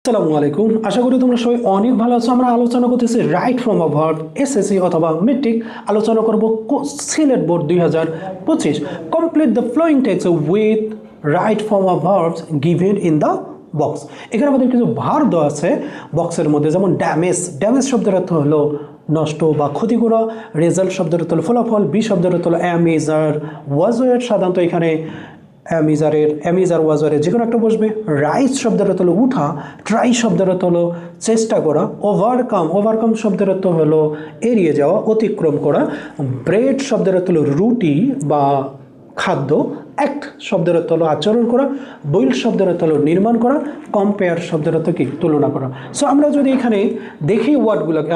আসসালামু আলাইকুম। আশা করি তোমরা সবাই অনেক ভালো আছো। আমরা আলোচনা করতেছি right from a verb, SSC অথবা মেট্রিক। আলোচনা করব Sylhet board 2025। Complete the following text with right from a verbs given in the box. এখানে আমাদের কিছু ভার্ব দেওয়া আছে বক্সের মধ্যে, যেমন ড্যামেজ। ড্যামেজ শব্দের অর্থ হলো নষ্ট বা ক্ষতি করা। রেজাল্ট শব্দের অর্থ হলো ফলাফল। বি শব্দের অর্থ হলো অ্যামেজার ওয়াজওয়ের, সাধারণত এখানে অ্যামিজার ওয়াজারে যে কোনো একটা বসবে। রাইজ শব্দের অর্থ হলো উঠা। ট্রাই শব্দের অর্থ হলো চেষ্টা করা। ওভারকাম শব্দের অর্থ হলো এড়িয়ে যাওয়া, অতিক্রম করা। ব্রেড শব্দের অর্থ হলো রুটি বা খাদ্য। অ্যাক্ট শব্দের অর্থ হলো আচরণ করা। বইল শব্দের অর্থ হলো নির্মাণ করা। কম্পেয়ার শব্দের অর্থ কি তুলনা করা। সো আমরা যদি এখানে দেখি ওয়ার্ডগুলোকে,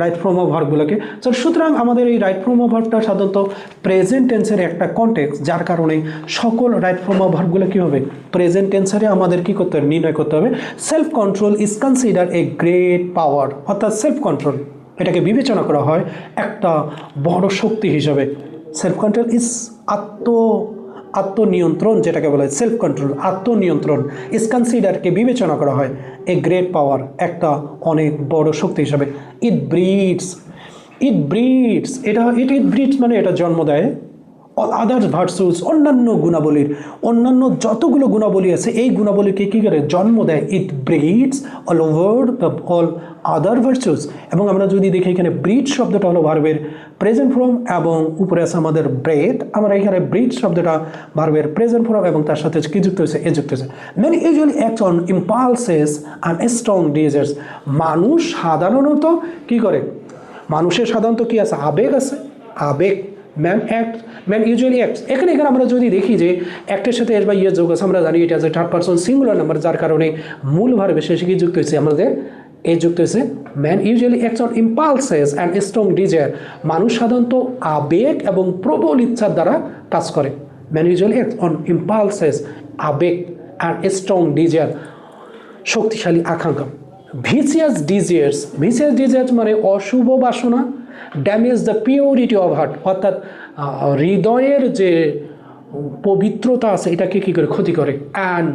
রাইট ফ্রম আ ভার্বগুলোকে, সুতরাং আমাদের এই রাইট ফ্রম আ ভার্বটা সাধারণত প্রেজেন্ট টেন্সের একটা কনটেক্সট, যার কারণে সকল রাইট ফ্রম আ ভার্বগুলো কী হবে, প্রেজেন্ট টেন্সারে আমাদের কী করতে হবে, নির্ণয় করতে হবে। Self control is consider a great power, অর্থাৎ সেলফ কন্ট্রোল এটাকে বিবেচনা করা হয় একটা বড় শক্তি হিসাবে। সেলফ কন্ট্রোল ইজ আত্মনিয়ন্ত্রণ, যেটাকে বলা হয় সেলফ কন্ট্রোল, আত্মনিয়ন্ত্রণ। ইজ কনসিডারকে বিবেচনা করা হয় এ গ্রেট পাওয়ার, একটা অনেক বড় শক্তি হিসাবে। ইট ব্রিডস ইট ব্রিডস মানে এটা জন্ম দেয়। আদার্স ভার্চুস, অন্যান্য যতগুলো গুণাবলী আছে এই গুণাবলীকে কী করে জন্ম দেয়। It breeds all over all other virtues. এবং আমরা যদি দেখি এখানে ব্রিড শব্দটা হলো ভার্বের প্রেজেন্ট ফর্ম এবং উপরে আছে আমাদের ব্রেড। আমরা এখানে ব্রিড শব্দটা ভার্বের প্রেজেন্ট ফর্ম এবং তার সাথে কি যুক্ত হয়েছে, এ যুক্ত হয়েছে। Many usually act on impulses and strong desires. মানুষ সাধারণত কী করে, মানুষের সাধারণত কী আছে, আবেগ আছে, আবেগ। Man usually acts. এখানে আমরা যদি দেখি যে অ্যাক্টের সাথে এস বা ইয়ের যোগ আছে, আমরা জানি এটা আছে থার্ড পারসন সিঙ্গুলার নাম্বার, যার কারণে মূল ভার্বে শেষে কি যুক্ত হয়েছে, আমাদের এ যুক্ত হয়েছে। Man usually acts on impulses and strong desire. মানুষ সাধারণত আবেগ এবং প্রবল ইচ্ছার দ্বারা কাজ করে। Man usually acts on impulses, আবেগ, অ্যান্ড স্ট্রং ডিজায়ার, শক্তিশালী আকাঙ্ক্ষা। ভিসিয়াস ডিজায়ার্স মানে অশুভ বাসনা। Damage the purity of heart, অর্থাৎ হৃদয়ের যে পবিত্রতা আছে এটাকে কী করে ক্ষতি করে। অ্যান্ড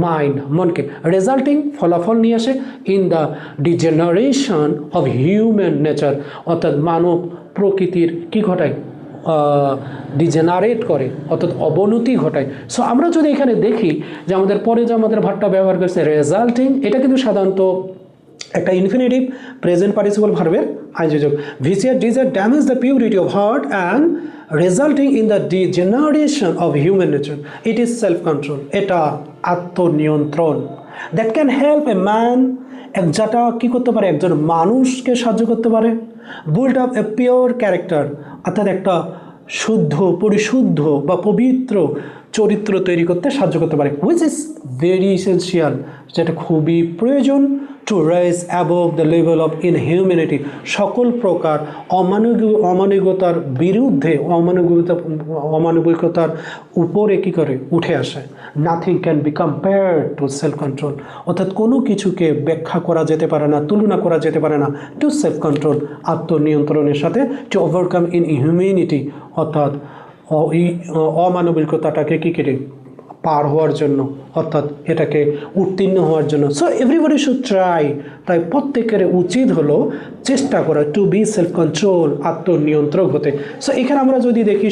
মাইন্ড, মনকে। রেজাল্টিং, ফলাফল নিয়ে আসে। In the degeneration of human nature, অর্থাৎ মানব প্রকৃতির কী ঘটায়, ডিজেনারেট করে, অর্থাৎ অবনতি ঘটায়। সো আমরা যদি এখানে দেখি যে আমাদের পরে যে আমাদের ভার্বটা ব্যবহার করছে রেজাল্টিং, এটা কিন্তু সাধারণত একটা ইনফিনিটিভ প্রেজেন্ট পার্টিসিপল ভার্বের আইনযোজক। Vicious desire damage the purity of heart and resulting in the degeneration of human nature. It is self control, এটা আত্মনিয়ন্ত্রণ। That can help a man, যেটা কী করতে পারে, একজন মানুষকে সাহায্য করতে পারে। Build up a pure character, অর্থাৎ একটা শুদ্ধ, পরিশুদ্ধ বা পবিত্র চরিত্র তৈরি করতে সাহায্য করতে পারে। হুইচ ইজ ভেরি ইসেন্সিয়াল, যেটা খুবই প্রয়োজন। To rise above the level of ইনহিউম্যানিটি, সকল প্রকার অমানবিকতার বিরুদ্ধে, অমানবিকতার উপরে কী করে উঠে আসে। Nothing can be compared two self control, অর্থাৎ কোনো কিছুকে ব্যাখ্যা করা যেতে পারে না, তুলনা করা যেতে পারে না টু সেলফ কন্ট্রোল, আত্মনিয়ন্ত্রণের সাথে। টু ওভারকাম ইনহিউম্যানিটি, অর্থাৎ অমানবিকতাটাকে কী করে পার হওয়ার জন্য, অর্থাৎ এটাকে উত্তীর্ণ হওয়ার জন্য। সো এভরিবডি শুড ট্রাই, তাই প্রত্যেকের উচিত হলো চেষ্টা করা টু বি সেলফ কন্ট্রোল, আত্মনিয়ন্ত্রক হতে। সো এখানে আমরা যদি দেখি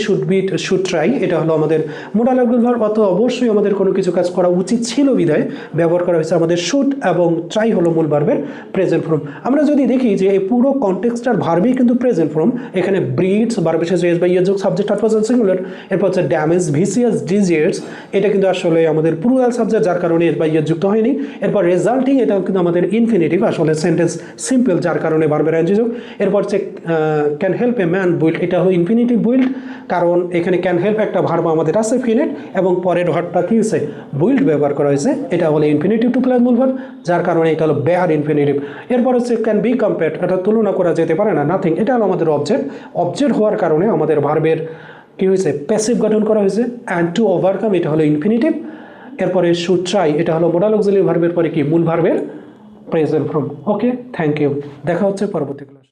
শুড ট্রাই, এটা হলো আমাদের মোডাল অর্গান ভার্ব, অত অবশ্যই আমাদের কোনো কিছু কাজ করা উচিত ছিল বিধায় ব্যবহার করা হয়েছে আমাদের শুড, এবং ট্রাই হলো মূল ভার্বের প্রেজেন্ট ফর্ম। আমরা যদি দেখি যে এই পুরো কনটেক্সটার ভার্বই কিন্তু প্রেজেন্ট ফর্ম। এখানে ব্রিডস, ভার্ব শেষে এস বা ইয়ের যোগ, সাবজেক্ট থার্ড পারসন সিঙ্গুলার। এরপর হচ্ছে ড্যামেজ, ভিসিয়াস ডিজায়ার্স, এটা কিন্তু আসলে আমাদের প্লুরাল সাবজেক্ট, যার কারণে এস বা ইয়ের যুক্ত হয়নি। এরপর রেজাল্টিং, এটা কিন্তু আমাদের ইনফিনিটিভ, আসলে সেন্টেন্স সিম্পল, যার কারণে ভার্বের আইনযোজক। এরপর হচ্ছে can help a man build, এটা হলো ইনফিনিটিভ বিল্ড, কারণ এখানে ক্যান হেল্প একটা ভার্ব আমাদের আছে ফিনেট, এবং পরের ভার্বটা কী হয়েছে, বিল্ড ব্যবহার করা হয়েছে, এটা হলো ইনফিনিটিভ টু প্লাস মূল ভার্ব, যার কারণে এটা হলো বেয়ার ইনফিনিটিভ। এরপর হচ্ছে ক্যান বি কম্পেয়ার্ড, এটা তুলনা করা যেতে পারে না, নাথিং, এটা হলো আমাদের অবজেক্ট হওয়ার কারণে আমাদের ভার্বের কী হয়েছে, প্যাসিভ গঠন করা হয়েছে। অ্যান্ড টু ওভারকাম, এটা হলো ইনফিনিটিভ। এরপরে শুড ট্রাই, এটা হলো মোডাল অক্সিলিয়ারি ভার্বের পরে কি, মূল ভার্বের present form. Okay, thank you, দেখা হচ্ছে পরবর্তী ক্লাস।